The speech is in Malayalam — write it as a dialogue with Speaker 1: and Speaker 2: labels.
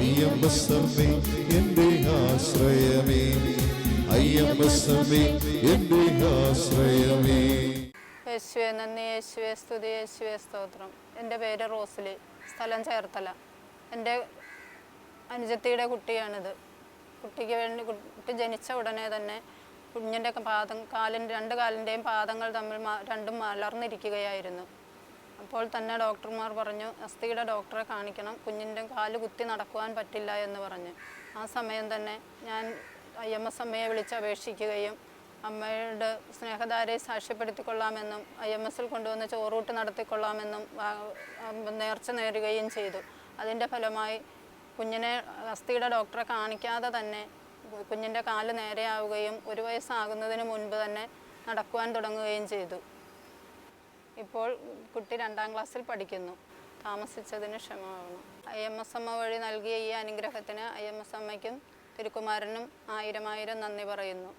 Speaker 1: അയ്യപ്പസ്വാമി എൻ്റെ ആശ്രയമേ, അയ്യപ്പസ്വാമി എൻ്റെ ആശ്രയമേ.
Speaker 2: യേശുവേ നന്ദി, യേശുവേ സ്തുതി, യേശുവേ സ്തോത്രം. എൻ്റെ പേര് റോസ്ലി, സ്ഥലം ചേർത്തല. എൻ്റെ അനുജത്തിയുടെ കുട്ടിയാണിത്. കുട്ടി ജനിച്ച ഉടനെ തന്നെ കുഞ്ഞിൻ്റെ രണ്ട് കാലിൻ്റെയും പാദങ്ങൾ തമ്മിൽ രണ്ടും മലർന്നിരിക്കുകയായിരുന്നു. അപ്പോൾ തന്നെ ഡോക്ടർമാർ പറഞ്ഞു, അസ്ഥിയുടെ ഡോക്ടറെ കാണിക്കണം, കുഞ്ഞിൻ്റെ കാല് കുത്തി നടക്കുവാൻ പറ്റില്ല എന്ന് പറഞ്ഞു. ആ സമയം തന്നെ ഞാൻ IMS അമ്മയെ വിളിച്ചപേക്ഷിക്കുകയും അമ്മയുടെ സ്നേഹധാരയെ സാക്ഷ്യപ്പെടുത്തിക്കൊള്ളാമെന്നും IMSൽ കൊണ്ടുവന്ന് ചോറൂട്ട് നടത്തിക്കൊള്ളാമെന്നും നേർച്ച നേരുകയും ചെയ്തു. അതിൻ്റെ ഫലമായി കുഞ്ഞിനെ അസ്ഥിയുടെ ഡോക്ടറെ കാണിക്കാതെ തന്നെ കുഞ്ഞിൻ്റെ കാല് നേരെയാവുകയും 1 വയസ്സാകുന്നതിന് മുൻപ് തന്നെ നടക്കുവാൻ തുടങ്ങുകയും ചെയ്തു. ഇപ്പോൾ കുട്ടി 2ാം ക്ലാസ്സിൽ പഠിക്കുന്നു. താമസിച്ചതിന് ക്ഷമയാവണം. IMS അമ്മ വഴി നൽകിയ ഈ അനുഗ്രഹത്തിന് IMS അമ്മയ്ക്കും തിരുക്കുമാരനും 1000 നന്ദി പറയുന്നു.